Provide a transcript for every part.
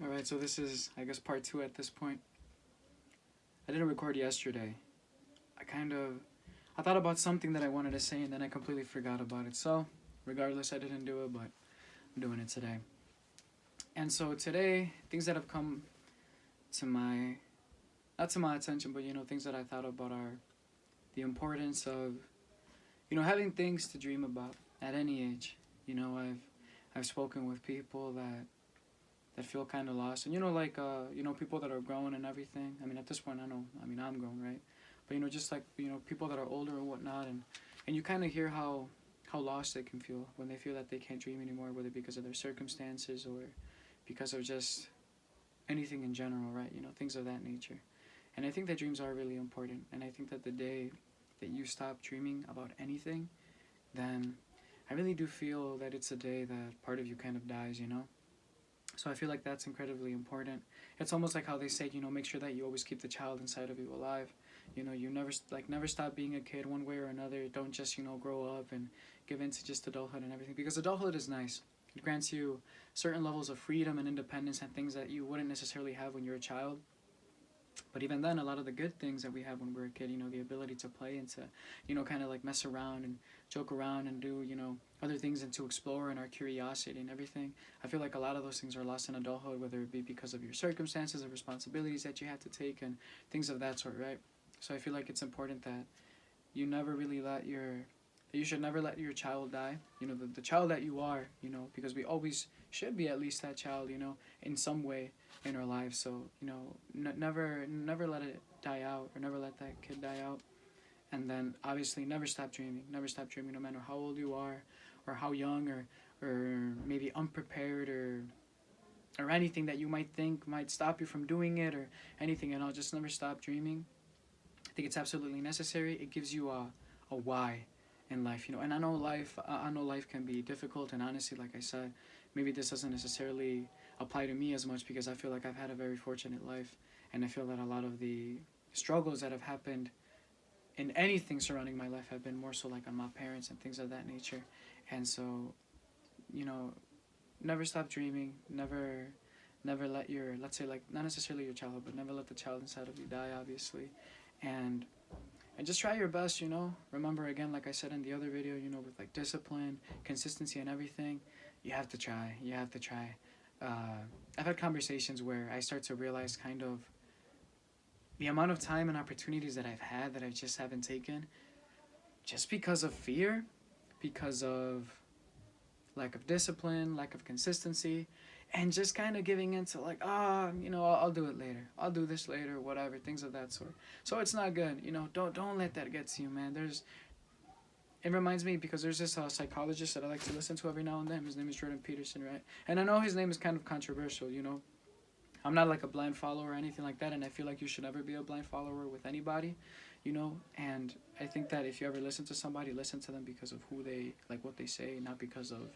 Alright, so this is, I guess, part two at this point. I didn't record yesterday. I thought about something that I wanted to say and then I completely forgot about it. So, regardless, I didn't do it, but I'm doing it today. And so today, things that have come to my, not to my attention, but things that I thought about are the importance of, having things to dream about at any age. I've spoken with people that feel kind of lost, and people that are grown and everything. I mean, at this point, I'm grown, right? But just like people that are older and whatnot, and you kind of hear how lost they can feel when they feel that they can't dream anymore, whether because of their circumstances or because of just anything in general, right? Things of that nature. And I think that dreams are really important, and I think that the day that you stop dreaming about anything, then I really do feel that it's a day that part of you kind of dies. So I feel like that's incredibly important. It's almost like how they say, make sure that you always keep the child inside of you alive. You never stop being a kid one way or another. Don't just, grow up and give into just adulthood and everything. Because adulthood is nice. It grants you certain levels of freedom and independence and things that you wouldn't necessarily have when you're a child. But even then, a lot of the good things that we have when we're a kid, the ability to play and to, kind of like mess around and joke around and do, other things and to explore and our curiosity and everything. I feel like a lot of those things are lost in adulthood, whether it be because of your circumstances or responsibilities that you have to take and things of that sort, right? So I feel like it's important that you never really you should never let your child die, the child that you are, because we always should be at least that child, in some way in our lives. So never let it die out, or never let that kid die out. And then obviously never stop dreaming, no matter how old you are or how young or maybe unprepared or anything that you might think might stop you from doing it or anything. And I'll just never stop dreaming. I think it's absolutely necessary. It gives you a why in life, and I know life can be difficult, and honestly, like I said, maybe this doesn't necessarily apply to me as much because I feel like I've had a very fortunate life, and I feel that a lot of the struggles that have happened in anything surrounding my life have been more so like on my parents and things of that nature. And so, you know, never stop dreaming, never let your, let's say, like, not necessarily your childhood, but never let the child inside of you die, obviously. and and just try your best. Remember, again, like I said in the other video, with like discipline, consistency, and everything, you have to try. I've had conversations where I start to realize kind of the amount of time and opportunities that I've had that I just haven't taken, just because of fear, because of lack of discipline, lack of consistency, and just kind of giving into like, I'll do it later. I'll do this later, whatever, things of that sort. So it's not good. Don't let that get to you, man. It reminds me because there's this psychologist that I like to listen to every now and then. His name is Jordan Peterson, right? And I know his name is kind of controversial. I'm not like a blind follower or anything like that, and I feel like you should never be a blind follower with anybody. And I think that if you ever listen to somebody, listen to them because of who they, like what they say, not because of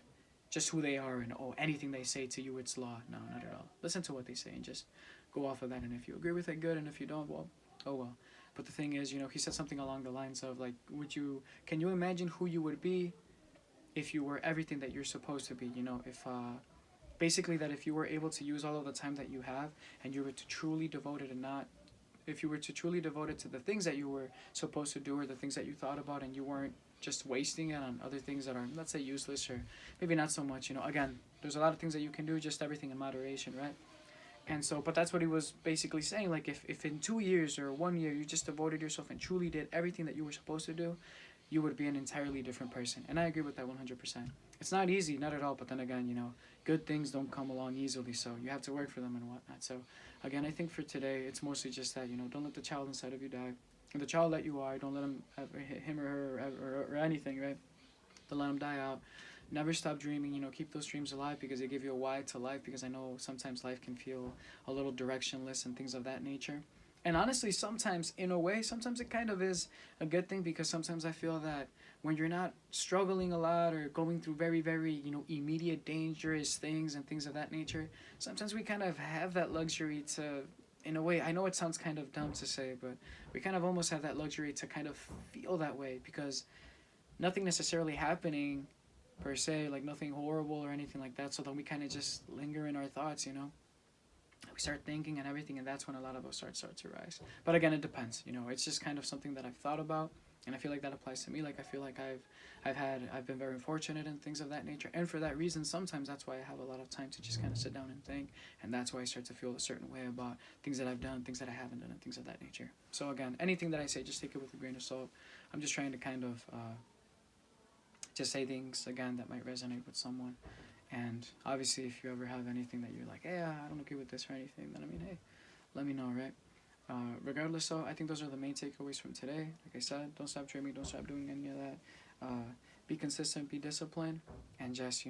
just who they are and anything they say to you it's law. No, not at all. Listen to what they say and just go off of that, and if you agree with it, good, and if you don't, well, oh well. But the thing is, he said something along the lines of like, can you imagine who you would be if you were everything that you're supposed to be? If basically that if you were able to use all of the time that you have and you were to truly devote it, and not if you were to truly devote it to the things that you were supposed to do or the things that you thought about, and you weren't just wasting it on other things that are, let's say, useless or maybe not so much. Again, there's a lot of things that you can do, just everything in moderation, right? And so, but that's what he was basically saying. Like, if in 2 years or 1 year you just devoted yourself and truly did everything that you were supposed to do, you would be an entirely different person. And I agree with that 100%. It's not easy, not at all. But then again, good things don't come along easily. So you have to work for them and whatnot. So again, I think for today, it's mostly just that, don't let the child inside of you die. And the child that you are, don't let him or her or anything, right? Don't let him die out. Never stop dreaming, keep those dreams alive because they give you a why to life, because I know sometimes life can feel a little directionless and things of that nature. And honestly, sometimes, in a way, sometimes it kind of is a good thing, because sometimes I feel that when you're not struggling a lot or going through very, very, immediate dangerous things and things of that nature, sometimes we kind of have that luxury to, in a way, I know it sounds kind of dumb to say, but we kind of almost have that luxury to kind of feel that way, because nothing necessarily happening per se, like nothing horrible or anything like that, so then we kind of just linger in our thoughts. we start thinking and everything, and that's when a lot of us start to rise. But again, it depends. It's just kind of something that I've thought about, and I feel like that applies to me. Like I feel like I've been very fortunate and things of that nature, and for that reason, sometimes that's why I have a lot of time to just kind of sit down and think, and that's why I start to feel a certain way about things that I've done, things that I haven't done, and things of that nature. So again, anything that I say, just take it with a grain of salt. I'm just trying to kind of just say things again that might resonate with someone. And obviously, if you ever have anything that you're like, hey, I don't agree with this or anything, then I mean, hey, let me know, right? Regardless, though, I think those are the main takeaways from today. Like I said, don't stop dreaming, don't stop doing any of that. Be consistent, be disciplined, and just,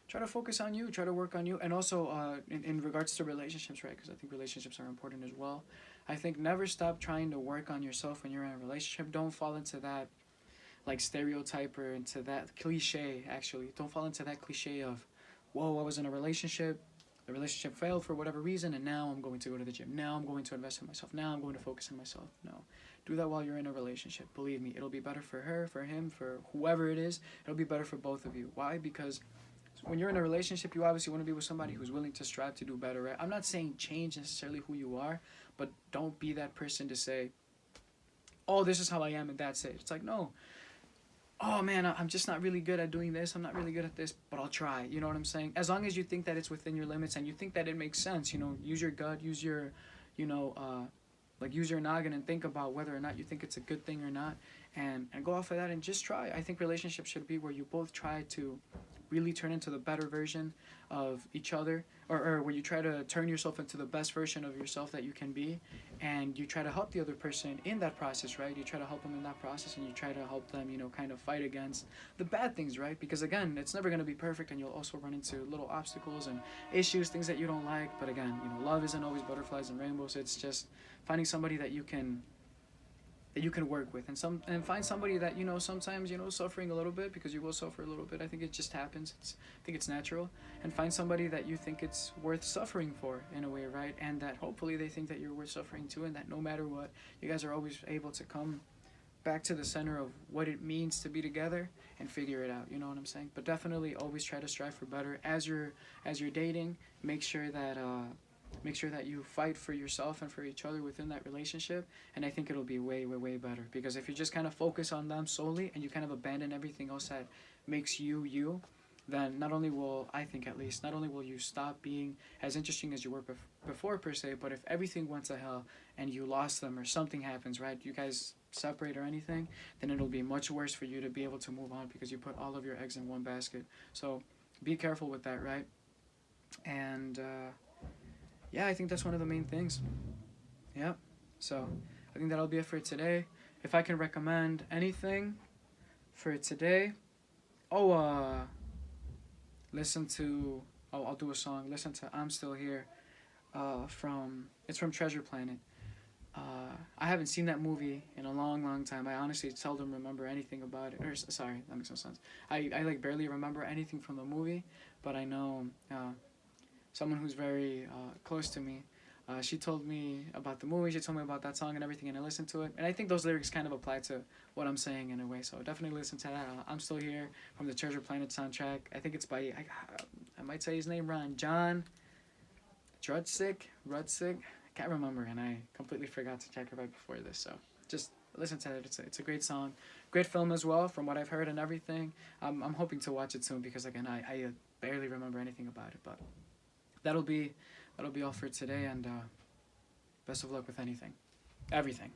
try to focus on you, try to work on you. And also, in regards to relationships, right? Because I think relationships are important as well. I think never stop trying to work on yourself when you're in a relationship. Don't fall into that like stereotype or into that cliche. Actually, don't fall into that cliche of, whoa, I was in a relationship, the relationship failed for whatever reason, and now I'm going to go to the gym, now I'm going to invest in myself, now I'm going to focus on myself. No, do that while you're in a relationship. Believe me, it'll be better for her, for him, for whoever it is. It'll be better for both of you. Why? Because when you're in a relationship, you obviously want to be with somebody who's willing to strive to do better, right? I'm not saying change necessarily who you are, but don't be that person to say, oh, this is how I am and that's it. It's like, no, oh man, I'm just not really good at doing this, I'm not really good at this, but I'll try. You know what I'm saying? As long as you think that it's within your limits and you think that it makes sense, use your gut, use your, use your noggin and think about whether or not you think it's a good thing or not, and go off of that and just try. I think relationships should be where you both try to really turn into the better version of each other, or where you try to turn yourself into the best version of yourself that you can be, and you try to help the other person in that process, right? You try to help them in that process, and you try to help them, kind of fight against the bad things, right? Because again, it's never going to be perfect, and you'll also run into little obstacles and issues, things that you don't like. But again, love isn't always butterflies and rainbows. It's just finding somebody that you can work with, and find somebody that sometimes suffering a little bit, because you will suffer a little bit. I think it just happens. I think it's natural. And find somebody that you think it's worth suffering for in a way, right? And that hopefully they think that you're worth suffering too, and that no matter what, you guys are always able to come back to the center of what it means to be together and figure it out. You know what I'm saying? But definitely always try to strive for better as you're dating. Make sure that you fight for yourself and for each other within that relationship, and I think it'll be way, way, way better. Because if you just kind of focus on them solely and you kind of abandon everything else that makes you you, then not only will, I think at least, not only will you stop being as interesting as you were before per se, but if everything went to hell and you lost them or something happens, right, you guys separate or anything, then it'll be much worse for you to be able to move on, because you put all of your eggs in one basket. So be careful with that, right? And yeah, I think that's one of the main things. Yep. So I think that'll be it for today. If I can recommend anything for today, listen to, I'll do a song. Listen to I'm Still Here. It's from Treasure Planet. I haven't seen that movie in a long, long time. I honestly seldom remember anything about it. Or sorry, that makes no sense. I like barely remember anything from the movie, but I know someone who's very close to me, she told me about the movie, she told me about that song and everything, and I listened to it, and I think those lyrics kind of apply to what I'm saying in a way, so definitely listen to that. I'm Still Here from the Treasure Planet soundtrack. I think it's by, I might say his name wrong, John Rudsick, I can't remember, and I completely forgot to check it right before this, so just listen to it. It's a great song, great film as well, from what I've heard and everything. I'm hoping to watch it soon, because again, I barely remember anything about it, but that'll be all for today, and best of luck with everything.